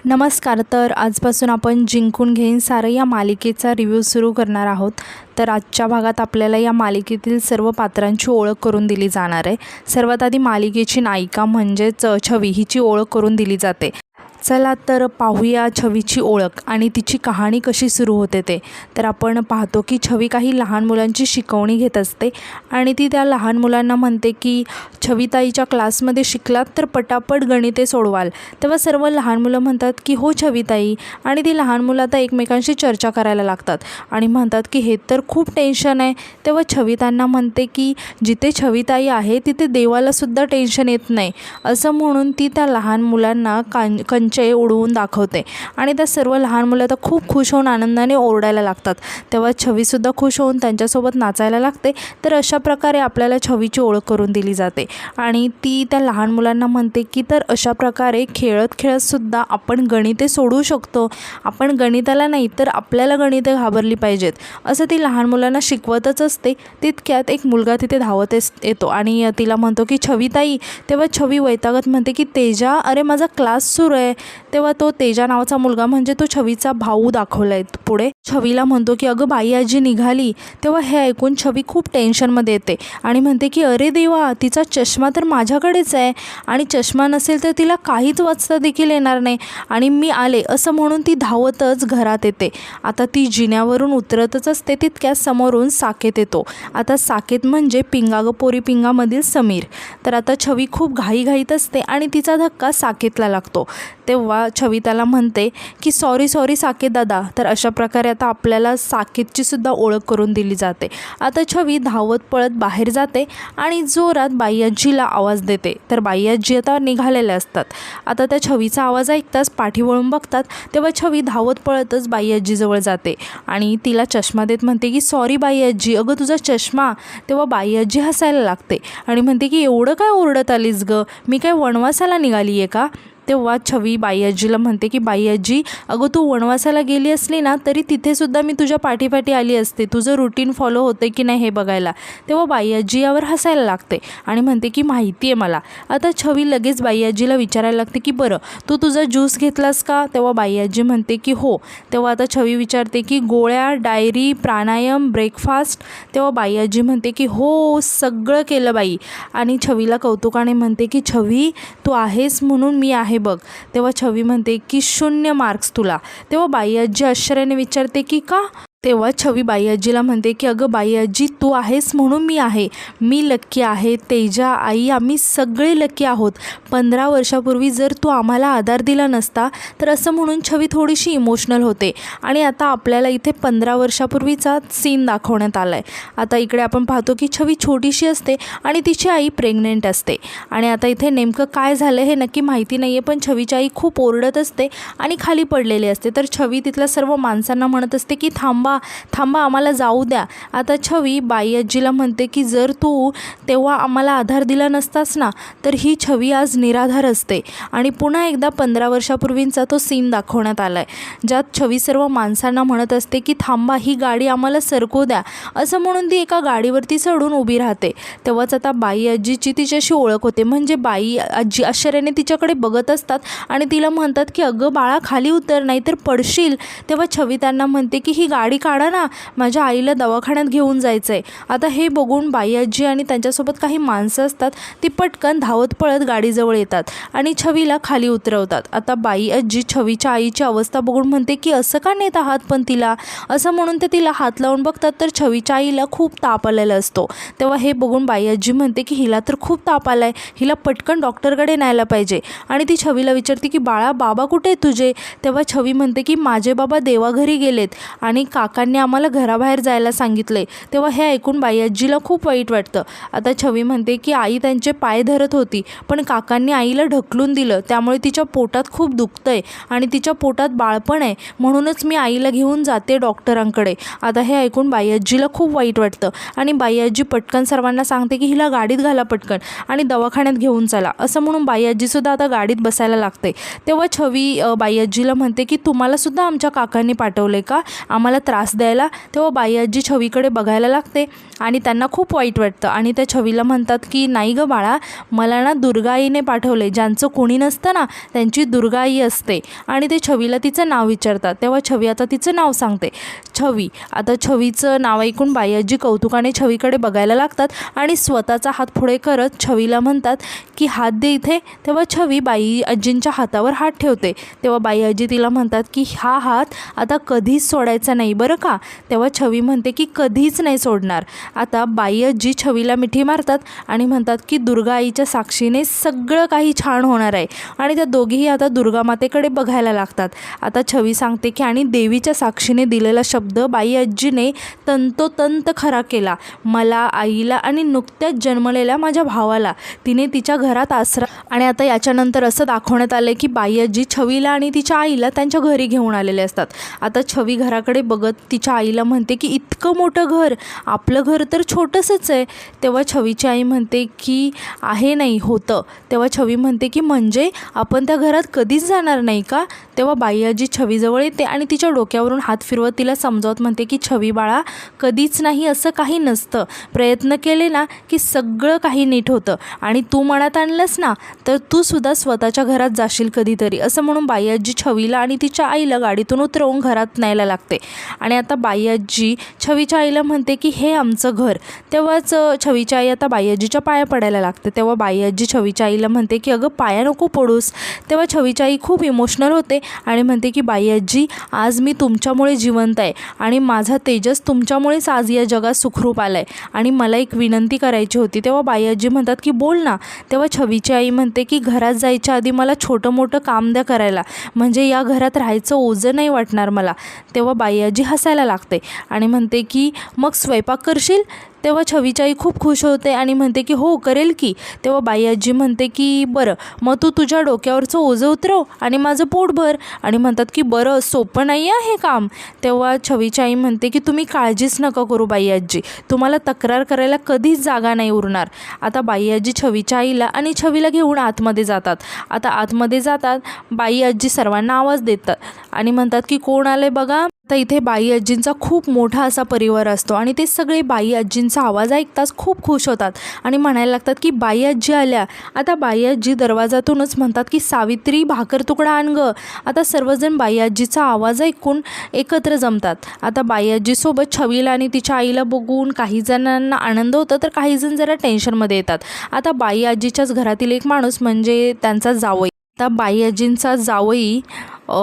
नमस्कार. तर आजपासून आपण जिंकून घेईन सारं या मालिकेचा रिव्ह्यू सुरू करणार आहोत. तर आजच्या भागात आपल्याला या मालिकेतील सर्व पात्रांची ओळख करून दिली जाणार आहे. सर्वात आधी मालिकेची नायिका म्हणजेच छवी हिची ओळख करून दिली जाते. चला तर पाहूया छवीची ओळख आणि तिची कहाणी कशी सुरू होते ते. तर आपण पाहतो की छवी काही लहान मुलांची शिकवणी घेत असते आणि ती त्या लहान मुलांना म्हणते की छविताईच्या क्लासमध्ये शिकलात तर पटापट गणिते सोडवाल. तेव्हा सर्व लहान मुलं म्हणतात की हो छविताई, आणि ती लहान मुलं आता एकमेकांशी चर्चा करायला लागतात आणि म्हणतात की हे तर खूप टेन्शन आहे. तेव्हा छवितांना म्हणते की जिथे छविताई आहे तिथे देवालासुद्धा टेन्शन येत नाही, असं म्हणून ती त्या लहान मुलांना कंचे उडवून दाखवते आणि त्या सर्व लहान मुलं तर खूप खुश होऊन आनंदाने ओरडायला लागतात. तेव्हा छवीसुद्धा खुश होऊन त्यांच्यासोबत नाचायला लागते. तर अशा प्रकारे आपल्याला छवीची ओळख करून दिली जाते आणि ती त्या लहान मुलांना म्हणते की तर अशा प्रकारे खेळत खेळतसुद्धा आपण गणिते सोडवू शकतो. आपण गणिताला नाही तर आपल्याला गणिते घाबरली पाहिजेत, असं ती लहान मुलांना शिकवतच असते. तितक्यात एक मुलगा तिथे धावत येतो आणि तिला म्हणतो की छविताई. तेव्हा छवी वैतागत म्हणते की तेजा, अरे माझा क्लास सुरू आहे. तेव्हा तो तेजा नावाचा मुलगा म्हणजे तो छवीचा भाऊ दाखवला आहे पुढे. छवीला म्हणतो की अगं बाई आजी निघाली. तेव्हा हे ऐकून छवी खूप टेन्शनमध्ये येते आणि म्हणते की अरे देवा, तिचा चष्मा तर माझ्याकडेच आहे आणि चष्मा नसेल तर तिला काहीच वाचता देखील येणार नाही आणि मी आले, असं म्हणून ती धावतच घरात येते. आता ती जिन्यावरून उतरतच असते तितक्यात समोरून साकेत येतो. आता साकेत म्हणजे पिंगा ग पोरी पिंगामधील समीर. तर आता छवी खूप घाईघाईत असते आणि तिचा धक्का साकेतला लागतो. तेव्हा छवी त्याला म्हणते की सॉरी साकेत दादा. तर अशा प्रकारे आता आपल्याला साकेतची सुद्धा ओळख करून दिली जाते. आता छवी धावत पळत बाहेर जाते आणि जोरात बाई आजीला आवाज देते. तर बाई आजी आता निघालेल्या असतात. आता त्या छवीचा आवाज ऐकताच पाठी वळून बघतात. तेव्हा छवी धावत पळतच बाई आजीजवळ जाते आणि तिला चष्मा देत म्हणते की सॉरी बाई आजी, अगं तुझा चष्मा. तेव्हा बाई आजी हसायला लागते आणि म्हणते की एवढं काय ओरडत आलीस गं, मी काय वनवासाला निघाली आहे का. तेव्हा छवी बाई आजीला म्हणते की बाई आजी, अगं तू वनवासाला गेली असली ना तरी तिथेसुद्धा मी तुझ्या पाठीपाठी आली असते, तुझं रुटीन फॉलो होतं की नाही हे बघायला. तेव्हा बाई आजी यावर हसायला लागते आणि म्हणते की माहिती आहे मला. आता छवी लगेच बाई आजीला विचारायला लागते की बरं तू तुझा ज्यूस घेतलास का. तेव्हा बाई आजी म्हणते की हो. तेव्हा आता छवी विचारते की गोळ्या, डायरी, प्राणायाम, ब्रेकफास्ट. तेव्हा बाई आजी म्हणते की हो सगळं केलं बाई, आणि छवीला कौतुकाने म्हणते की छवी तू आहेस म्हणून मी आहे बघ. तेव्हा छवी म्हणते की 0 मार्क्स तुला. तेव्हा बाई आजी आश्चर्याने विचारते की का. तेव्हा छवी बाई आजीला म्हणते की अगं बाई आजी, तू आहेस म्हणून मी आहे. मी लक्की आहे, तेजा, आई आम्ही सगळे लक्की आहोत. 15 वर्षापूर्वी जर तू आम्हाला आधार दिला नसता तर, असं म्हणून छवी थोडीशी इमोशनल होते. आणि आता आपल्याला इथे 15 वर्षापूर्वीचा सीन दाखवण्यात आला आहे. आता इकडे आपण पाहतो की छवी छोटीशी असते आणि तिची आई प्रेग्नेंट असते. आणि आता इथे नेमकं काय झालं हे नक्की माहिती नाही आहे, पण छवीची आई खूप ओरडत असते आणि खाली पडलेली असते. तर छवी तिथल्या सर्व माणसांना म्हणत असते की थांबा आम्हाला जाऊ द्या. आता छवी बाई आजीला म्हणते की जर तू तेव्हा आम्हाला आधार दिला नसतास ना तर ही छवी आज निराधार असते. आणि पुन्हा एकदा 15 वर्षापूर्वींचा तो सीन दाखवण्यात आला आहे, ज्यात छवी सर्व माणसांना म्हणत असते की थांबा, ही गाडी आम्हाला सरकू द्या, असं म्हणून ती एका गाडीवरती चढून उभी राहते. तेव्हाच आता बाई आजीची तिच्याशी ओळख होते, म्हणजे बाई आजी आश्चर्याने तिच्याकडे बघत असतात आणि तिला म्हणतात की अगं बाळा खाली उतर नाही तर पडशील. तेव्हा छवी त्यांना म्हणते की ही गाडी काढा ना, माझ्या आईला दवाखान्यात घेऊन जायचं आहे. आता हे बघून बाई आजी आणि त्यांच्यासोबत काही माणसं असतात ती पटकन धावत पळत गाडीजवळ येतात आणि छवीला खाली उतरवतात. आता बाई आजी छवीच्या आईची अवस्था बघून म्हणते की असं का नेत आहात पण तिला, असं म्हणून ते तिला हात लावून बघतात. तर छवीच्या आईला खूप ताप आलेला असतो. तेव्हा हे बघून बाई आजी म्हणते की हिला तर खूप ताप आला आहे, हिला पटकन डॉक्टरकडे न्यायला पाहिजे. आणि ती छवीला विचारते की बाळा बाबा कुठे आहे तुझे. तेव्हा छवी म्हणते की माझे बाबा देवाघरी गेलेत आणि काकांनी आम्हाला घराबाहेर जायला सांगितले. तेव्हा हे ऐकून बाई आजीला खूप वाईट वाटतं. आता छवी म्हणते की आई त्यांचे पाय धरत होती पण काकांनी आईला ढकलून दिलं, त्यामुळे तिच्या पोटात खूप दुखतंय आणि तिच्या पोटात बाळपण आहे, म्हणूनच मी आईला घेऊन जाते डॉक्टरांकडे. आता हे ऐकून बाई आजीला खूप वाईट वाटतं आणि बाई आजी पटकन सर्वांना सांगते की हिला गाडीत घाला पटकन आणि दवाखान्यात घेऊन चला, असं म्हणून बाई आजीसुद्धा आता गाडीत बसायला लागते. तेव्हा छवी बाई आजीला म्हणते की तुम्हालासुद्धा आमच्या काकांनी पाठवले का, आम्हाला त्रास त्रास द्यायला, तेव्हा बाई आजी छवीकडे बघायला लागते आणि त्यांना खूप वाईट वाटतं आणि त्या छवीला म्हणतात की नाही गं बाळा, मला ना दुर्गाईने पाठवले, ज्यांचं कोणी नसतं ना त्यांची दुर्गाई असते. आणि ते छवीला तिचं नाव विचारतात, तेव्हा छवी आता तिचं नाव सांगते, छवी. आता छवीचं नाव ऐकून बाई आजी कौतुकाने छवीकडे बघायला लागतात आणि स्वतःचा हात पुढे करत छवीला म्हणतात की हात दे इथे. तेव्हा छवी बाई आजींच्या हातावर हात ठेवते. तेव्हा बाई आजी तिला म्हणतात की हा हात आता कधीच सोडायचा नाही बरं का. तेव्हा छवी म्हणते की कधीच नाही सोडणार. आता बाई आजी छवीला मिठी मारतात आणि म्हणतात की दुर्गा आईच्या साक्षीने सगळं काही छान होणार आहे. आणि त्या दोघीही आता दुर्गा मातेकडे बघायला लागतात. आता छवी सांगते की आणि देवीच्या साक्षीने दिलेला शब्द बाई आजीने तंतोतंत खरा केला. मला, आईला आणि नुकत्याच जन्मलेल्या माझ्या भावाला तिने तिच्या घरात आसरा. आणि आता याच्यानंतर असं दाखवण्यात आलं की बाई आजी छवीला आणि तिच्या आईला त्यांच्या घरी घेऊन आलेले असतात. आता छवी घराकडे बघत तिच्या आईला म्हणते की इतकं मोठं घर, आपलं घर तर छोटंसंच आहे. तेव्हा छवीची आई म्हणते की आहे नाही होतं. तेव्हा छवी म्हणते की म्हणजे आपण त्या घरात कधीच जाणार नाही का. तेव्हा बाई आजी छवीजवळ येते आणि तिच्या डोक्यावरून हात फिरवत तिला समजावत म्हणते की छवी बाळा, कधीच नाही, असं काही नसतं. प्रयत्न केले ना की सगळं काही नीट होतं आणि तू मनात आणलंस ना तर तू सुद्धा स्वतःच्या घरात जाशील कधीतरी. असं म्हणून बाई आजी छवीला आणि तिच्या आईला गाडीतून उतरवून घरात न्यायला लागते. आणि आता बाई आजी छवीच्या आईला म्हणते की हे आमचं घर. तेव्हाच छवीची आई आता बाई आजीच्या पाया पडायला लागते. तेव्हा बाई आजी छवीच्या आईला म्हणते की अगं पाया नको पडूस. तेव्हा छवीची आई खूप इमोशनल होते आणि म्हणते की बाई आजी, आज मी तुमच्यामुळे जिवंत आहे आणि माझा तेजस तुमच्यामुळेच आज या जगात सुखरूप आला आहे आणि मला एक विनंती करायची होती. तेव्हा बाई आजी म्हणतात की बोल ना. तेव्हा छवीची आई म्हणते की घरात जायच्या आधी मला छोटं मोठं काम द्या करायला, म्हणजे या घरात राहायचं ओझं नाही वाटणार मला. तेव्हा बाई आजी हसायला लागते आणि म्हणते की मग स्वयंपाक करशील. तेव्हा छवीची आई खूप खुश होते आणि म्हणते की हो करेल की. तेव्हा बाई आजी म्हणते की बरं मग तू तुझ्या डोक्यावरचं ओझं उतरव आणि माझं पोट भर. आणि म्हणतात की बरं, सोपं नाही आहे हे काम. तेव्हा छवीची आई म्हणते की तुम्ही काळजीच नका करू बाई आजी, तुम्हाला तक्रार करायला कधीच जागा नाही उरणार. आता बाई आजी छवीच्या आईला आणि छवीला घेऊन आतमध्ये जातात. आता आतमध्ये जातात बाई आजी सर्वांना आवाज देतात आणि म्हणतात की कोण आले बघा. तर इथे बाई आजींचा खूप मोठा असा परिवार असतो आणि ते सगळे बाई आजींचा आवाज ऐकताच खूप खुश होतात आणि म्हणायला लागतात की बाई आजी आल्या. आता बाई आजी दरवाजातूनच म्हणतात की सावित्री, भाकर तुकडा आण गं. आता सर्वजण बाई आजीचा आवाज ऐकून एकत्र जमतात. आता बाई आजीसोबत छवीला आणि तिच्या आईला बघून काही जणांना आनंद होतो तर काही जण जरा टेन्शनमध्ये येतात. आता बाई आजीच्याच घरातील एक माणूस म्हणजे त्यांचा जावई. आता बाई आजींचा जावई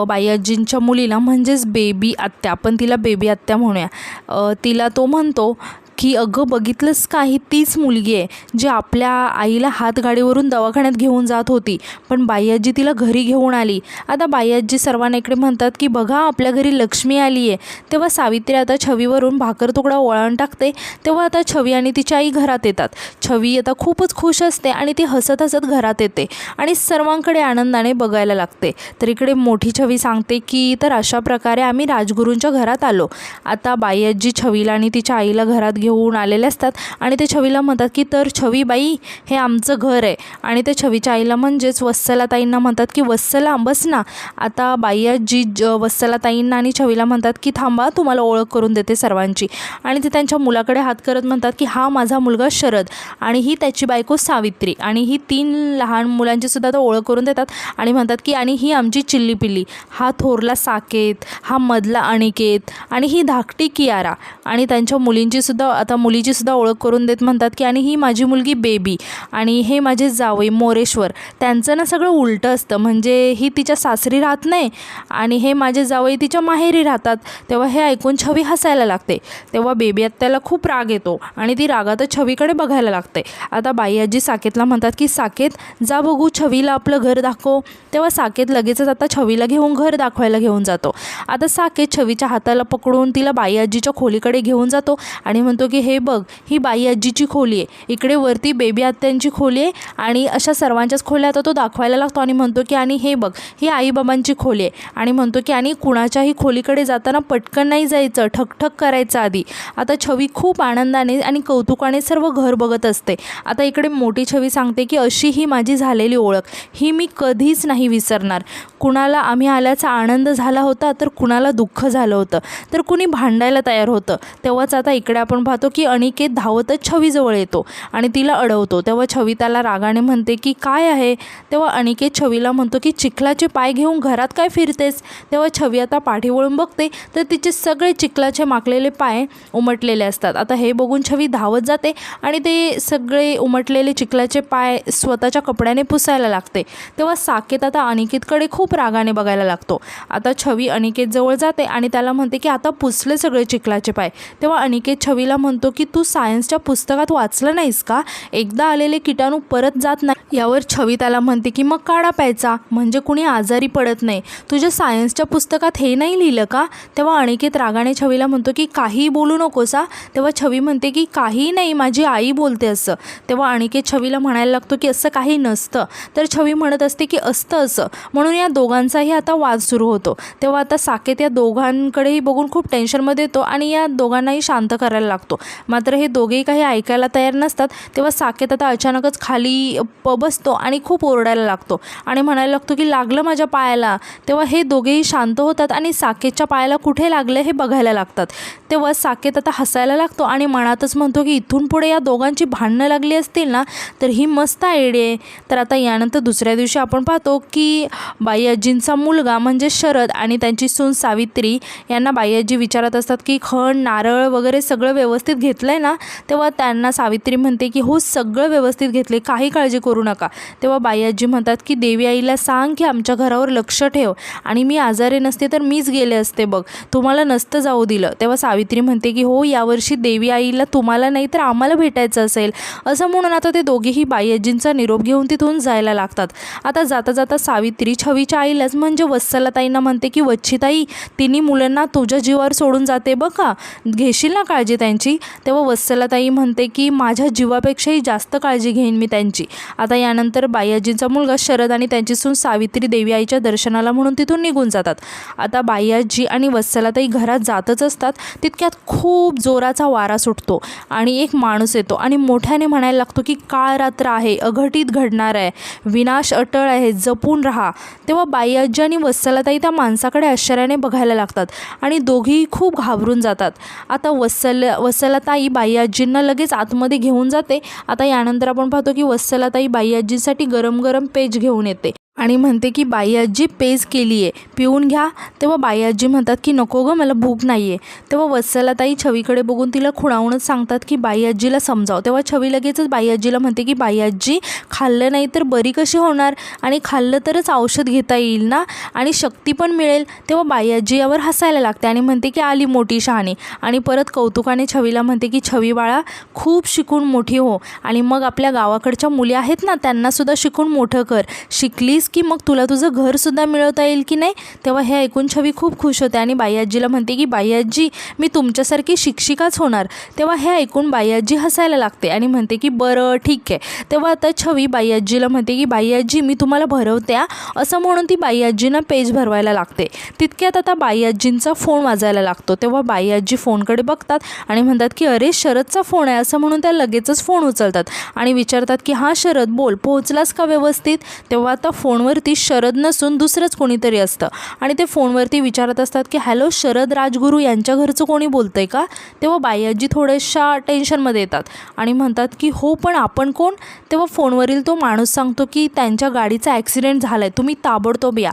बाई आजींच्या मुलीला म्हणजेच बेबी आत्या, आपण तिला बेबी आत्या म्हणूया, तिला तो म्हणतो की अगं बघितलंस का, ही तीच मुलगी आहे जी आपल्या आईला हातगाडीवरून दवाखान्यात घेऊन जात होती, पण बाई आजी तिला घरी घेऊन आली. आता बाई आजी सर्वांना इकडे म्हणतात की बघा आपल्या घरी लक्ष्मी आली आहे. तेव्हा सावित्री आता छवीवरून भाकर तुकडा वळण टाकते. तेव्हा आता छवी आणि तिची आई घरात येतात. छवी आता खूपच खुश असते आणि ती हसत हसत घरात येते आणि सर्वांकडे आनंदाने बघायला लागते. तर इकडे मोठी छवी सांगते की तर अशा प्रकारे आम्ही राजगुरूंच्या घरात आलो. आता बाई आजी छवीला आणि तिच्या आईला घरात घेऊन आलेले असतात आणि ते छवीला म्हणतात की तर छवी बाई, हे आमचं घर आहे. आणि ते छवीच्या आईला म्हणजेच वत्सलाताईंना म्हणतात की वत्सला बस ना. आता बाई आजी वत्सलाताईंना आणि छवीला म्हणतात की थांबा, तुम्हाला ओळख करून देते सर्वांची. आणि ते त्यांच्या मुलाकडे हात करत म्हणतात की हा माझा मुलगा शरद आणि ही त्याची बायको सावित्री. आणि ही 3 लहान मुलांची सुद्धा तो ओळख करून देतात आणि म्हणतात की आणि ही आमची चिल्ली पिल्ली, हा थोरला साकेत, हा मधला अनिकेत आणि ही धाकटी कियारा. आणि त्यांच्या मुलीची सुद्धा ओळख करून देत म्हणतात की आणि ही माझी मुलगी बेबी आणि हे माझे जावई मोरेश्वर. त्यांचं ना सगळं उलटं असतं, म्हणजे ही तिच्या सासरी राहत नाही आणि हे माझे जावई तिच्या माहेरी राहतात. तेव्हा हे ऐकून छवी हसायला लागते. तेव्हा बेबी आत्याला खूप राग येतो आणि ती रागातच छवीकडे बघायला लागते. आता बाई आजी साकेतला म्हणतात की साकेत जा बघू छवीला आपलं घर दाखव. तेव्हा साकेत लगेचच आता छवीला घेऊन घर दाखवायला घेऊन जातो. आता साकेत छवीच्या हाताला पकडून तिला बाई आजीच्या खोलीकडे घेऊन जातो आणि म्हणतो म्हणतो की हे बघ, ही बाई आजीची खोली आहे, इकडे वरती बेबी आत्यांची खोली आहे आणि अशा सर्वांच्याच खोल्या आता तो दाखवायला लागतो आणि म्हणतो की आणि हे बघ, ही आईबाबांची खोली आहे आणि म्हणतो की आणि कुणाच्याही खोलीकडे जाताना पटकन नाही जायचं, ठकठक करायचं आधी. आता छवी खूप आनंदाने आणि कौतुकाने सर्व घर बघत असते. आता इकडे मोठी छवी सांगते की अशी ही माझी झालेली ओळख, ही मी कधीच नाही विसरणार. कुणाला आम्ही आल्याचा आनंद झाला होता तर कुणाला दुःख झालं होतं, तर कुणी भांडायला तयार होतं. तेव्हाच आता इकडे आपण पाहतो की अनिकेत धावतच छवीजवळ येतो आणि तिला अडवतो. तेव्हा छवी त्याला रागाने म्हणते की काय आहे. तेव्हा अनिकेत छवीला म्हणतो की चिखलाचे पाय घेऊन घरात काय फिरतेस. तेव्हा छवी आता पाठी वळून बघते तर तिचे सगळे चिखलाचे माखलेले पाय उमटलेले असतात. आता हे बघून छवी धावत जाते आणि ते सगळे उमटलेले चिखलाचे पाय स्वतःच्या कपड्याने पुसायला लागते. तेव्हा साकेत आता अनिकेतकडे खूप रागाने बघायला लागतो. आता छवी अनिकेत जवळ जाते आणि त्याला म्हणते की आता पुसले सगळे चिखलाचे पाय. तेव्हा अनिकेत छवीला म्हणतो की तू सायन्सच्या पुस्तकात वाचलं नाहीस का, एकदा आलेले किटाणू परत जात नाही. यावर छवी त्याला म्हणते की मग काढा प्यायचा, म्हणजे कुणी आजारी पडत नाही. तुझ्या सायन्सच्या पुस्तकात हे नाही लिहिलं का. तेव्हा अनिकेत रागाने छवीला म्हणतो की काहीही बोलू नकोस. तेव्हा छवी म्हणते की काही नाही, माझी आई बोलते असं. तेव्हा अनिकेत छवीला म्हणायला लागतो की असं काही नसतं. तर छवी म्हणत असते की असतं असं. म्हणून या दोघांचाही आता वाद सुरू होतो. तेव्हा आता साकेत या दोघांकडेही बघून खूप टेन्शनमध्ये येतो आणि या दोघांनाही शांत करायला लागतो. मात्र हे दोघेही काही ऐकायला तयार नसतात. तेव्हा साकेत आता अचानकच खाली बसतो आणि खूप ओरडायला लागतो आणि म्हणायला लागतो की लागलं माझ्या पायाला. तेव्हा हे दोघेही शांत होतात आणि साकेतच्या पायाला कुठे लागलं हे बघायला लागतात. तेव्हा साकेत आता हसायला लागतो आणि मनातच म्हणतो की इथून पुढे या दोघांची भांडणं लागली असतील ना तर ही मस्त आयडिया आहे. तर आता यानंतर दुसऱ्या दिवशी आपण पाहतो की बाई आजींचा मुलगा म्हणजे शरद आणि त्यांची सून सावित्री यांना बाई आजी विचारत असतात की खण नारळ वगैरे सगळं व्यवस्थित घेतलं आहे ना. तेव्हा त्यांना सावित्री म्हणते की हो, सगळं व्यवस्थित घेतले, काही काळजी करू नका. तेव्हा बाई आजी म्हणतात की देवी आईला सांग की आमच्या घरावर लक्ष ठेव, आणि मी आजारी नसते तर मीच गेले असते बघ, तुम्हाला नसतं जाऊ दिलं. तेव्हा सावित्री म्हणते की हो, यावर्षी देवी आईला तुम्हाला नाही तर आम्हाला भेटायचं असेल. असं म्हणून आता ते दोघेही बाई आजींचा निरोप घेऊन तिथून जायला लागतात. आता जाता जाता सावित्री छवीच्या आईलाच म्हणजे वत्सलाताईंना म्हणते की वच्छिताई, तिन्ही मुलांना तुझ्या जीवावर सोडून जाते बघा, घेशील ना काळजी त्यांची. तेव्हा वत्सलाताई म्हणते की माझ्या जीवापेक्षाही जास्त काळजी घेईन मी त्यांची. आता यानंतर बाई आजींचा मुलगा शरद आणि त्यांची सून सावित्री देवी आईच्या दर्शनाला म्हणून तिथून निघून जातात. आता बाई आजी आणि वत्सलाताई घरात जातच असतात. तितक्यात खूप जोराचा वारा सुटतो आणि एक माणूस येतो आणि मोठ्याने म्हणायला लागतो की काळ रात्र आहे, अघटित घडणार आहे, विनाश अटळ आहे, जपून राहा. तेव्हा बाई आजी आणि वत्सलाताई त्या माणसाकडे आश्चर्याने बघायला लागतात आणि दोघीही खूप घाबरून जातात. आता वत्सलाताई बाई आजींना लगेच आतमध्ये घेऊन जाते. आता यानंतर आपण पाहतो की वत्सलाताई बाई आजींसाठी गरम गरम पेज घेऊन येते आणि म्हणते की बाई आजी पेज केली आहे, पिऊन घ्या. तेव्हा बाई आजी म्हणतात की नको गं, मला भूक नाही आहे. तेव्हा वत्सलाताई छवीकडे बघून तिला खुणावूनच सांगतात की बाई आजीला समजाव. तेव्हा छवी लगेचच बाई आजीला म्हणते की बाई आजी, खाल्लं नाही तर बरी कशी होणार, आणि खाल्लं तरच औषध घेता येईल ना आणि शक्ती पण मिळेल. तेव्हा बाई आजी यावर हसायला लागते आणि म्हणते की आली मोठी शहाणी, आणि परत कौतुकाने छवीला म्हणते की छवी बाळा, खूप शिकून मोठी हो आणि मग आपल्या गावाकडच्या मुली आहेत ना त्यांनासुद्धा शिकून मोठं कर. शिकलीस की मग तुला तुझं घरसुद्धा मिळवता येईल की नाही. तेव्हा हे ऐकून छवी खूप खुश होते आणि बाई आजीला म्हणते की बाई आजी, मी तुमच्यासारखी शिक्षिकाच होणार. तेव्हा हे ऐकून बाई आजी हसायला लागते आणि म्हणते की बरं ठीक आहे. तेव्हा आता छवी बाई आजीला म्हणते की बाई आजी, मी तुम्हाला भरवते असं म्हणून ती बाई आजींना पेज भरवायला लागते. तितक्यात आता बाई आजींचा फोन वाजायला लागतो. तेव्हा बाई आजी फोनकडे बघतात आणि म्हणतात की अरे, शरदचा फोन आहे. असं म्हणून त्या लगेचच फोन उचलतात आणि विचारतात की हां शरद, बोल, पोहोचलास का व्यवस्थित. तेव्हा आता फोनवरती शरद नसून दुसरंच कोणीतरी असतं आणि ते फोनवरती विचारत असतात की हॅलो, शरद राजगुरू यांच्या घरचं कोणी बोलतंय का. तेव्हा बाई आजी थोड्याशा टेन्शनमध्ये येतात आणि म्हणतात की हो, पण आपण कोण. तेव्हा फोनवरील तो माणूस सांगतो की त्यांच्या गाडीचा ॲक्सिडेंट झाला आहे, तुम्ही ताबडतोब या.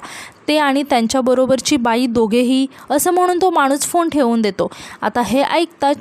ते आणि त्यांच्याबरोबरची बाई दोघेही, असं म्हणून तो माणूस फोन ठेवून देतो. आता हे ऐकतात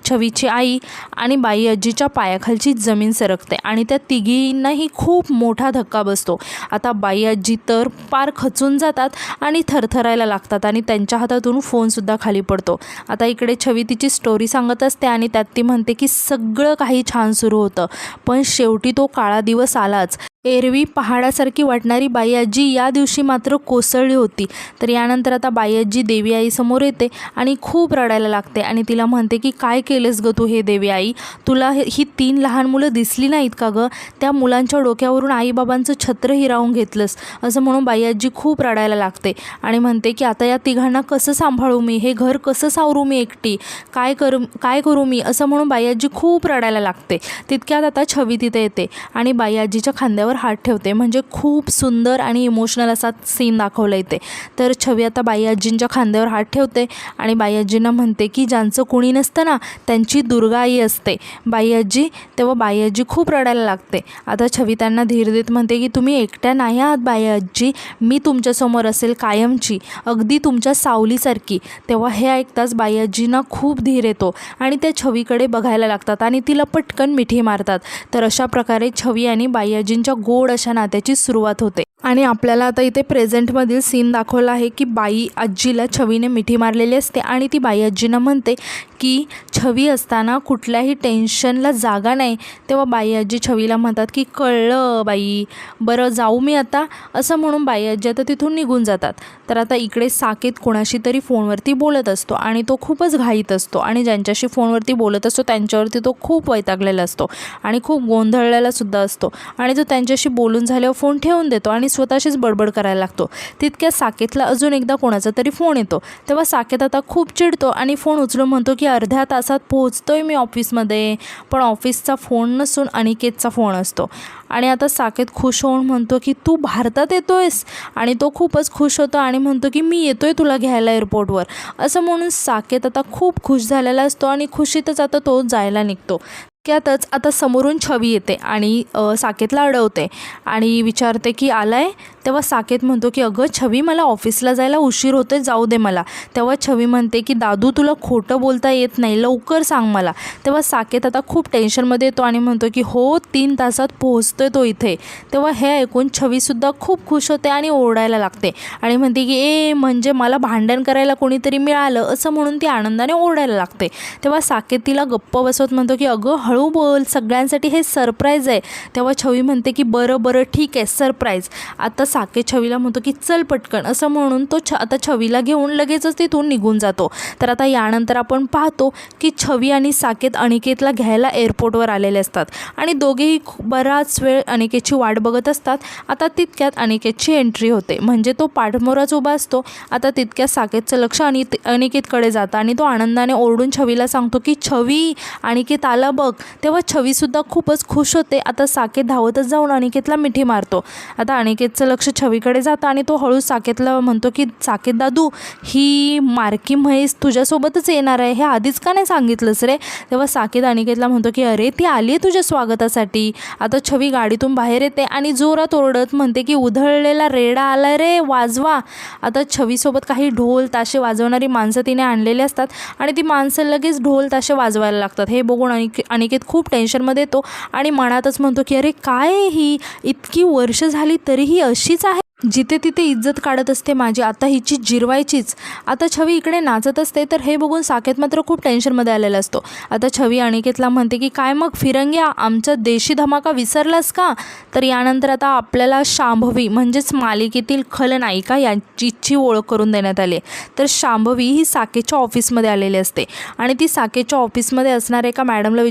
छवीची आई आणि बाई आजीच्या पायाखालची जमीन सरकते आणि त्या तिघींनाही खूप मोठा धक्का बसतो. आता बाई आजी तर पार खचून जातात आणि थरथरायला लागतात आणि त्यांच्या हातातून फोनसुद्धा खाली पडतो. आता इकडे छवी तिची स्टोरी सांगत असते आणि त्यात ती म्हणते की सगळं काही छान सुरू होतं, पण शेवटी तो काळा दिवस आलाच. एरवी पहाडासारखी वाटणारी बाई आजी या दिवशी मात्र कोसळली होती. तर यानंतर आता बाई आजी देवी आईसमोर येते आणि खूप रडायला लागते आणि तिला म्हणते की काय केलंस गं तू हे देवी आई, तुला ही 3 लहान मुलं दिसली नाहीत का गं, त्या मुलांच्या डोक्यावरून आईबाबांचं छत्र हिरावून घेतलंस, असं म्हणून बाई आजी खूप रडायला लागते आणि म्हणते की आता या तिघांना कसं सांभाळू मी, हे घर कसं सावरू मी एकटी, काय करू मी, असं म्हणून बाई आजी खूप रडायला लागते. तितक्यात आता छवी तिथे येते आणि बाई आजीच्या खांद्यावर हात ठेवते. म्हणजे खूप सुंदर आणि इमोशनल असा सीन दाखवला इथे. तर छवी आता बाई आजींच्या खांद्यावर हात ठेवते आणि बाई आजींना म्हणते की ज्यांचं कुणी नसतं ना त्यांची दुर्गा आई असते बाई आजी. तेव्हा बाई आजी खूप रडायला लागते. आता छवी त्यांना धीर देत म्हणते की तुम्ही एकट्या नाही आहात बाई आजी, मी तुमच्यासमोर असेल कायमची, अगदी तुमच्या सावलीसारखी. तेव्हा हे ऐकताच बाई आजींना खूप धीर येतो आणि त्या छवीकडे बघायला लागतात आणि तिला पटकन मिठी मारतात. तर अशा प्रकारे छवी आणि बाई आजींच्या गोड अशा नात्याची सुरुवात होते. आणि आपल्याला आता इथे प्रेझेंटमधील सीन दाखवला आहे की बाई आजीला छवीने मिठी मारलेली असते आणि ती बाई आजींना म्हणते की छवी असताना कुठल्याही टेन्शनला जागा नाही. तेव्हा बाई आजी छवीला म्हणतात की कळलं बाई, बरं जाऊ मी आता, असं म्हणून बाई आजी आता तिथून निघून जातात. तर आता इकडे साकेत कोणाशी तरी फोनवरती बोलत असतो आणि तो खूपच घाईत असतो आणि ज्यांच्याशी फोनवरती बोलत असतो त्यांच्यावरती तो खूप वैतागलेला असतो आणि खूप गोंधळलेला सुद्धा असतो आणि तो त्यांच्याशी बोलून झाल्यावर फोन ठेवून देतो आणि स्वतःशीच बडबड करायला लागतो. तितक्या साकेतला अजून एकदा कोणाचा तरी फोन येतो. तेव्हा साकेत आता खूप चिडतो आणि फोन उचलून म्हणतो की अर्ध्या तासात पोहोचतोय मी ऑफिसमध्ये. पण ऑफिसचा फोन नसून अनिकेतचा फोन असतो आणि आता साकेत खुश होऊन म्हणतो की तू भारतात येतोयस, आणि तो खूपच खुश होतो आणि म्हणतो की मी येतोय तुला घ्यायला एअरपोर्टवर, असं म्हणून साकेत आता खूप खुश झालेला असतो आणि खुशीतच आता तो जायला निघतो. त्यातच आता समोरून छवी येते आणि साकेतला अडवते आणि विचारते की आलाय. तेव्हा साकेत म्हणतो की अगं छवी, मला ऑफिसला जायला उशीर होते, जाऊ दे मला. तेव्हा छवी म्हणते की दादू तुला खोटं बोलता येत नाही, लवकर सांग मला. तेव्हा साकेत आता खूप टेन्शनमध्ये येतो आणि म्हणतो की हो 3 तासात पोहोचतोय तो इथे. तेव्हा हे ऐकून छवीसुद्धा खूप खुश होते आणि ओरडायला लागते आणि म्हणते की म्हणजे मला भांडण करायला कोणीतरी मिळालं, असं म्हणून ती आनंदाने ओरडायला लागते. तेव्हा साकेत तिला गप्प बसवत म्हणतो की अगं हळू बोल, सगळ्यांसाठी हे सरप्राईज आहे. तेव्हा छवी म्हणते की बरं ठीक आहे सरप्राईज. आता साकेत छवीला म्हणतो की चल पटकन, असं म्हणून तो आता छवीला घेऊन लगेचच तिथून निघून जातो. तर आता यानंतर आपण पाहतो की छवी आणि साकेत अनिकेतला घ्यायला एअरपोर्टवर आलेले असतात आणि दोघेही बराच वेळ अनिकेतची वाट बघत असतात. आता तितक्यात अनिकेतची एंट्री होते. म्हणजे तो पाठमोराच उभा असतो. आता तितक्यात साकेतचं लक्ष अनिकेतकडे जातं आणि तो आनंदाने ओरडून छवीला सांगतो की छवी, अनिकेत आला बघ. तेव्हा छवीसुद्धा खूपच खुश होते. आता साकेत धावतच जाऊन अनिकेतला मिठी मारतो. आता अनिकेतचं लक्ष छवीकडे जातं आणि तो हळू साकेतला म्हणतो की साकेत दादू, ही मारकी म्हैस तुझ्यासोबतच येणार आहे, हे आधीच का नाही सांगितलंस रे. तेव्हा साकेत अनिकेतला म्हणतो की अरे ती आली आहे तुझ्या स्वागतासाठी. आता छवी गाडीतून बाहेर येते आणि जोरात ओरडत म्हणते की उधळलेला रेडा आलाय रे, वाजवा. आता छवीसोबत काही ढोल ताशे वाजवणारी माणसं तिने आणलेली असतात आणि ती माणसं लगेच ढोल ताशे वाजवायला लागतात. हे बघून अनिकेत खूप टेन्शनमध्ये येतो आणि मनातच म्हणतो की अरे काय ही, इतकी वर्ष झाली तरीही अशीच आहे, जिथे तिथे इज्जत काढत असते माझी, आता हिची जिरवायचीच. आता छवी इकडे नाचत असते. तर हे बघून साकेत मात्र खूप टेन्शनमध्ये आलेला असतो. आता छवी अनिकेतला म्हणते की काय मग फिरंग्या, आमचा देशी धमाका विसरलास का. तर यानंतर आता आपल्याला शांभवी म्हणजेच मालिकेतील खलनायिका याची ओळख करून देण्यात आली. तर शांभवी ही साकेतच्या ऑफिसमध्ये आलेली असते आणि ती साकेतच्या ऑफिसमध्ये असणाऱ्या एका मॅडमला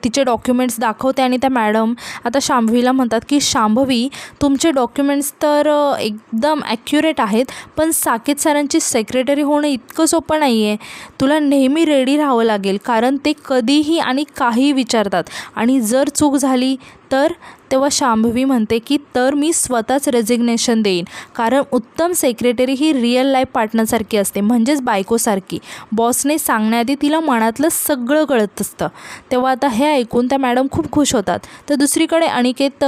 तिचे डॉक्युमेंट्स दाखवते आणि त्या मॅडम आता शांभवीला म्हणतात की शांभवी, तुमचे डॉक्युमेंट्स तर एकदम ॲक्युरेट आहेत, पण साकेत सरांची सेक्रेटरी होणं इतकं सोपं नाही आहे. तुला नेहमी रेडी राहावं लागेल, कारण ते कधीही आणि काहीही विचारतात आणि जर चूक झाली तर. तेव्हा शांभवी म्हणते की तर मी स्वतःच रेजिग्नेशन देईन, कारण उत्तम सेक्रेटरी ही रिअल लाईफ पार्टनरसारखी असते, म्हणजेच बायकोसारखी. बॉसने सांगण्याआधी तिला मनातलं सगळं कळत असतं. तेव्हा आता हे ऐकून त्या मॅडम खूप खुश होतात. तर दुसरीकडे अनिकेत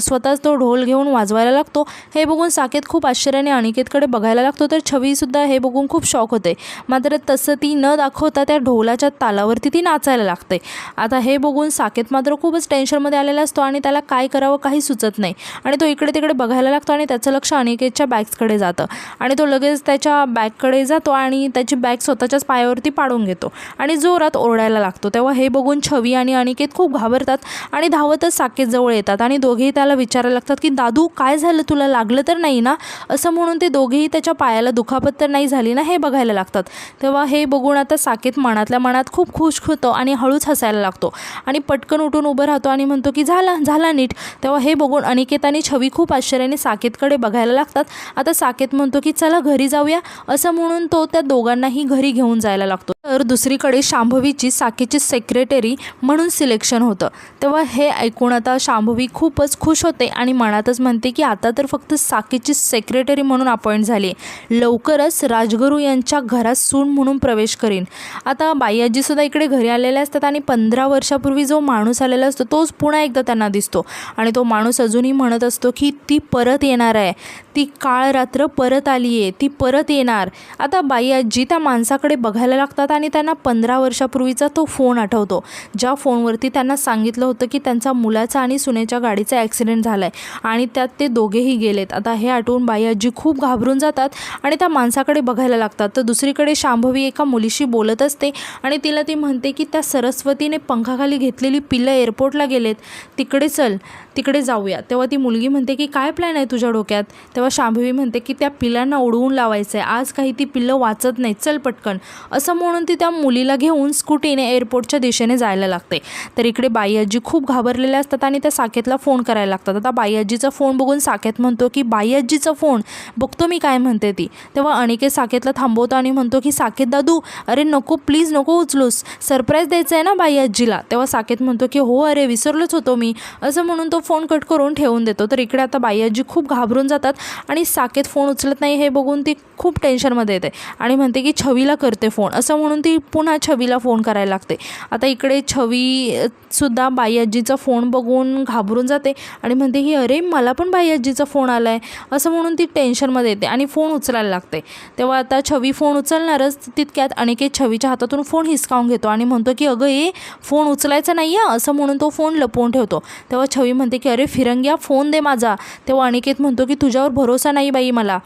स्वतःच तो ढोल घेऊन वाजवायला लागतो. हे बघून साकेत खूप आश्चर्याने अनिकेतकडे बघायला लागतो. तर छवीसुद्धा हे बघून खूप शॉक होते. मात्र तसं ती न दाखवता त्या ढोलाच्या तालावरती ती नाचायला लागते. आता हे बघून साकेत मात्र खूपच टेन्शनमध्ये आलेला असतो असतो आणि त्याला काय करावं काही सुचत नाही आणि तो इकडे तिकडे बघायला लागतो आणि त्याचं लक्ष अनिकेतच्या बॅग्सकडे जातं आणि तो लगेच त्याच्या बॅगकडे जातो आणि त्याची बॅग स्वतःच्याच पायावरती पाडून घेतो आणि जोरात ओरडायला लागतो। तेव्हा हे बघून छवी आणि अनिकेत खूप घाबरतात आणि धावतच साकेतजवळ येतात आणि दोघेही त्याला विचारायला लागतात की दादू काय झालं, तुला लागलं तर नाही ना, असं म्हणून ते दोघेही त्याच्या पायाला दुखापत तर नाही झाली ना हे बघायला लागतात। तेव्हा हे बघून आता साकेत मनातल्या मनात खूप खुश होतो आणि हळूच हसायला लागतो आणि पटकन उठून उभं राहतो आणि म्हणतो की झाला नीट। तेव्हा हे बघून अनिकेत आणि छवी खूप आश्चर्याने साकेतकडे बघायला लागतात। आता साकेत म्हणतो की चला घरी जाऊया, असं म्हणून तो त्या दोघांनाही घरी घेऊन जायला लागतो। तर दुसरीकडे शांभवीची साकेतची सेक्रेटरी म्हणून सिलेक्शन होतं। तेव्हा हे ऐकून आता शांभवी खूपच खुश होते आणि मनातच म्हणते की आता तर फक्त साकेतची सेक्रेटरी म्हणून अपॉइंट झाली, लवकरच राजगुरू यांच्या घरात सून म्हणून प्रवेश करीन। आता बाई आजीसुद्धा इकडे घरी आलेले असतात आणि 15 वर्षापूर्वी जो माणूस आलेला असतो तोच पुन्हा एकदा त्यांना दिसतो आणि तो माणूस अजूनही म्हणत असतो की ती परत येणार आहे, ती काळ रात्र परत आली आहे, ती परत येणार। आता बाई आजी त्या माणसाकडे बघायला लागतात आणि त्यांना 15 वर्षापूर्वीचा तो फोन आठवतो, ज्या फोनवरती त्यांना सांगितलं होतं की त्यांचा मुलाचा आणि सुनेच्या गाडीचा ॲक्सिडेंट झाला आहे आणि त्यात ते दोघेही गेलेत। आता हे आठवून बाई आजी खूप घाबरून जातात आणि त्या माणसाकडे बघायला लागतात। तर दुसरीकडे शांभवी एका मुलीशी बोलत असते आणि तिला ती म्हणते की त्या सरस्वतीने पंखाखाली घेतलेली पिल्लं एअरपोर्टला गेलेत, तिकडे चल, तिकडे जाऊया। तेव्हा ती मुलगी म्हणते की काय प्लॅन आहे तुझ्या डोक्यात? तेव्हा शांभवी म्हणते की त्या पिल्लांना उडवून लावायचं आहे, आज काही ती पिल्लं वाचत नाही, चल पटकन, असं म्हणून ती त्या मुलीला घेऊन स्कूटीने एअरपोर्टच्या दिशेने जायला लागते। तर इकडे बाई आजी खूप घाबरलेल्या असतात आणि त्या साकेतला फोन करायला लागतात। आता बाई आजीचा फोन बघून साकेत म्हणतो की बाई आजीचा फोन, बघतो मी काय म्हणते ती। तेव्हा अनिकेत साकेतला थांबवतो आणि म्हणतो की साकेत दादू, अरे नको प्लीज नको उचलूस, सरप्राईज द्यायचं आहे ना बाई आजीला। तेव्हा साकेत म्हणतो की हो अरे विसरलोच होतो मी, असं म्हणून तो फोन कट करून ठेवून देतो। तर इकडे आता बाई आजी खूप घाबरून जातात आणि साकेत फोन उचलत नाही हे बघून ती खूप टेन्शनमध्ये येते आणि म्हणते की छवीला करते फोन, असं म्हणून ती पुन्हा छवीला फोन करायला लागते। आता इकडे छवीसुद्धा बाई आजीचा फोन बघून घाबरून जाते आणि म्हणते की अरे मला पण बाई आजीचा फोन आला आहे, असं म्हणून ती टेन्शनमध्ये येते आणि फोन उचलायला लागते। तेव्हा आता छवी फोन उचलणारच तितक्यात अनिकेत छवीच्या हातातून फोन हिसकावून घेतो आणि म्हणतो की अगं ये फोन उचलायचा नाही आहे, असं म्हणून तो फोन लपवून ठेवतो। तेव्हा छवी म्हणते की अरे फिरंग्या फोन दे माझा। तेव्हा अनिकेत म्हणतो की तुझ्यावर भरोसा नाही बाई मला,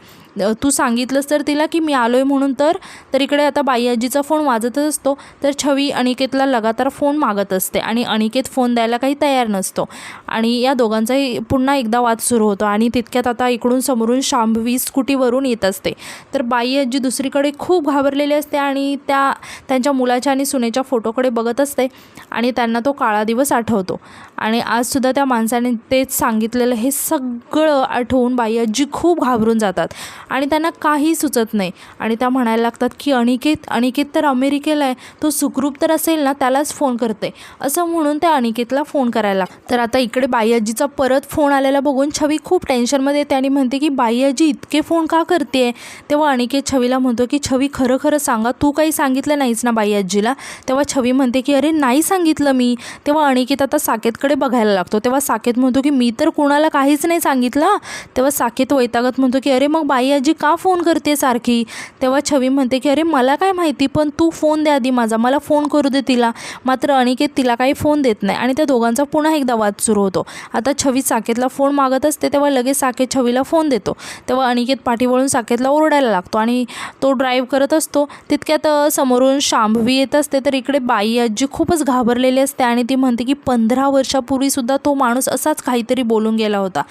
तू सांगितलंस तर तिला की मी आलो आहे म्हणून। तर इकडे आता बाई आजीचा फोन वाजतच असतो। तर छवी अनिकेतला लगातार फोन मागत असते आणि अनिकेत फोन द्यायला काही तयार नसतो आणि या दोघांचाही पुन्हा एकदा वाद सुरू होतो आणि तितक्यात आता इकडून समोरून शांभवी स्कूटीवरून येत असते। तर बाई आजी दुसरीकडे खूप घाबरलेली असते आणि त्यांच्या मुलाच्या आणि सुनेच्या फोटोकडे बघत असते आणि त्यांना तो काळा दिवस आठवतो आणि आजसुद्धा त्या माणसाने तेच सांगितलेलं हे सगळं आठवून बाई आजी खूप घाबरून जातात आणि त्यांना काही सुचत नाही आणि त्या म्हणायला लागतात की अनिकेत तर अमेरिकेला आहे, तो सुखरूप तर असेल ना, त्यालाच फोन करते, असं म्हणून त्या अनिकेतला फोन करायला लागतात। तर आता इकडे बाई आजीचा परत फोन आलेला बघून छवी खूप टेन्शनमध्ये येते आणि म्हणते की बाई आजी इतके फोन का करते? तेव्हा अनिकेत छवीला म्हणतो की छवी खरं सांगा, तू काही सांगितलं नाहीस ना बाई आजीला? तेव्हा छवी म्हणते की अरे नाही सांगितलं मी। तेव्हा अनिकेत आता साकेतकडे बघायला लागतो। तेव्हा साकेत म्हणतो की मी तर कोणाला काहीच नाही सांगितलं। तेव्हा साकेत वैतागत म्हणतो की अरे मग बाई आजी का फोन करते सारखी? तेव्हा छवी म्हणते की अरे मला काय माहिती, पण तू फोन द्या आधी माझा, मला फोन करू दे तिला। मात्र अनिकेत तिला काही फोन देत नाही आणि त्या दोघांचा पुन्हा एकदा वाद सुरू होतो। आता छवी साकेतला फोन मागत असते तेव्हा लगेच साकेत छवीला फोन देतो। तेव्हा अनिकेत पाठी वळून साकेतला ओरडायला लागतो आणि तो ड्राईव्ह करत असतो। तितक्यात समोरून शांभवी येत असते। तर इकडे बाई आजी खूपच घाबरलेली असते आणि ती म्हणते की 15 वर्षापूर्वीसुद्धा तो माणूस असाच काहीतरी बोलून गेला होता,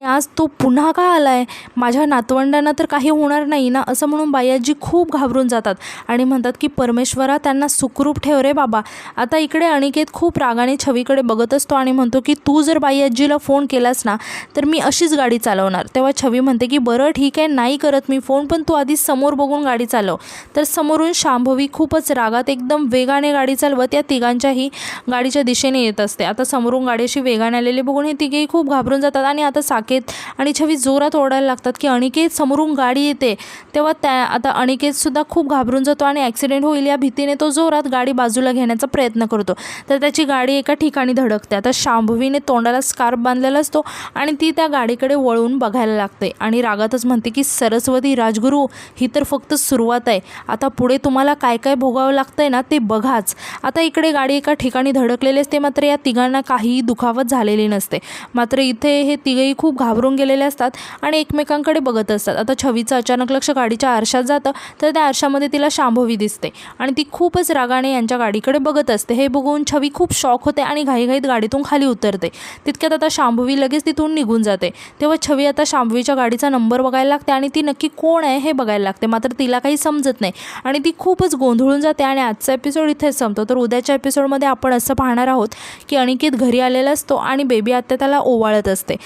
आज तो पुन्हा का आलाय? माझ्या नातवंडांना तर काही होणार नाही ना, असं म्हणून बाई आजी खूप घाबरून जातात आणि म्हणतात की परमेश्वरा त्यांना सुखरूप ठेव रे बाबा। आता इकडे अनिकेत खूप रागाने छवीकडे बघत असतो आणि म्हणतो की तू जर बाई आजीला फोन केलास ना तर मी अशीच गाडी चालवणार। तेव्हा छवी म्हणते की बरं ठीक आहे, नाही करत मी फोन, पण तू आधी समोर बघून गाडी चालव। तर समोरून शांभवी खूपच रागात एकदम वेगाने गाडी चालवत या तिघांच्याही गाडीच्या दिशेने येत असते। आता समोरून गाडीशी वेगाने आलेले बघून हे तिघेही खूप घाबरून जातात आणि आता साकेत साकेत आणि छवी जोरात ओरडायला लागतात की अनिकेत समोरून गाडी येते. तेव्हा आता अनिकेतसुद्धा खूप घाबरून जातो आणि ॲक्सिडेंट होईल या भीतीने तो जोरात गाडी बाजूला घेण्याचा प्रयत्न करतो. तर त्याची गाडी एका ठिकाणी धडकते. आता शांभवीने तोंडाला स्कार्फ बांधलेला असतो आणि ती त्या गाडीकडे वळून बघायला लागते आणि रागातच म्हणते की सरस्वती राजगुरू, ही तर फक्त सुरुवात आहे. आता पुढे तुम्हाला काय काय भोगावं लागतंय ना ते बघाच. आता इकडे गाडी एका ठिकाणी धडकलेली असते, मात्र या तिघांना काहीही दुखापत झालेली नसते. मात्र इथे हे तिघही खूप घाबरून गेलेले असतात आणि एकमेकांकडे बघत असतात. आता छवीचं अचानक लक्ष गाडीच्या आरशात जातं, तर त्या आरशामध्ये तिला शांभवी दिसते आणि ती खूपच रागाने यांच्या गाडीकडे बघत असते. हे बघून छवी खूप शॉक होते आणि घाईघाईत गाडीतून खाली उतरते. तितक्यात आता शांभवी लगेच तिथून निघून जाते. तेव्हा छवी आता शांभवीच्या गाडीचा नंबर बघायला लागते आणि ती नक्की कोण आहे हे बघायला लागते. मात्र तिला काही समजत नाही आणि ती खूपच गोंधळून जाते आणि आजचा एपिसोड इथेच संपतो. तर उद्याच्या एपिसोडमध्ये आपण असं पाहणार आहोत की अनिकेत घरी आलेला असतो आणि बेबी आत्या त्याला ओवाळत असते.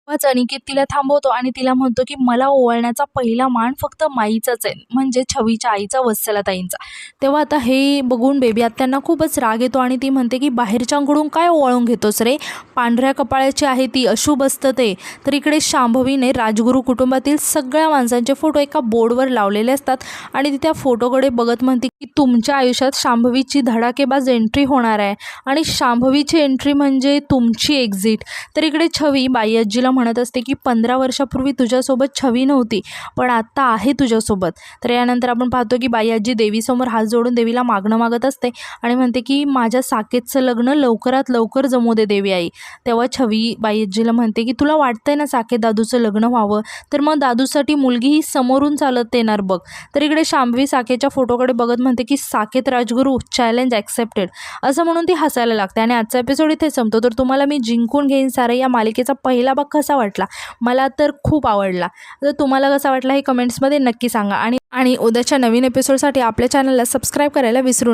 तेव्हाच अनिकेत तिला थांबवतो आणि तिला म्हणतो की मला ओवाळण्याचा पहिला मान फक्त माईचाच आहे, म्हणजे छवीच्या आईचा, वत्सलाताईंचा. तेव्हा आता हे बघून बेबी आत्यांना खूपच राग येतो आणि ती म्हणते की बाहेरच्यांकडून काय ओवाळून घेतोस रे, पांढऱ्या कपाळाची आहे ती, अशुभ असतं ते. तर इकडे शांभवीने राजगुरू कुटुंबातील सगळ्या माणसांचे फोटो एका बोर्डवर लावलेले असतात आणि ती त्या फोटोकडे बघत म्हणते की तुमच्या आयुष्यात शांभवीची धडाकेबाज एंट्री होणार आहे आणि शांभवीची एंट्री म्हणजे तुमची एक्झिट. तर इकडे छवी बाई आजीला म्हणत असते की 15 वर्षापूर्वी तुझ्यासोबत छवी नव्हती, पण आत्ता आहे तुझ्यासोबत. तर यानंतर आपण पाहतो की बाई आजी देवीसमोर हात जोडून देवीला मागणं मागत असते आणि म्हणते की माझ्या साकेतचं लग्न लवकरात लवकर जमू दे देवी आई. तेव्हा छवी बाई आजीला म्हणते की तुला वाटतंय ना साकेत दादूचं लग्न व्हावं, तर मग दादूसाठी मुलगी ही समोरून चालत येणार बघ. तर इकडे शांभवी साकेतच्या फोटोकडे बघत म्हणते की साकेत राजगुरू, चॅलेंज ॲक्सेप्टेड, असं म्हणून ती हसायला लागते. आणि आजचा एपिसोड इथे संपतो. तर तुम्हाला मी जिंकून घेईन सारं या मालिकेचा पहिला भाग कसा वाटला? मला तर खूप आवडला. तर तुम्हाला कसा वाटला हे कमेंट्समध्ये नक्की सांगा आणि उद्याच्या नवीन एपिसोडसाठी आपल्या चॅनलला सबस्क्राईब करायला विसरू नका.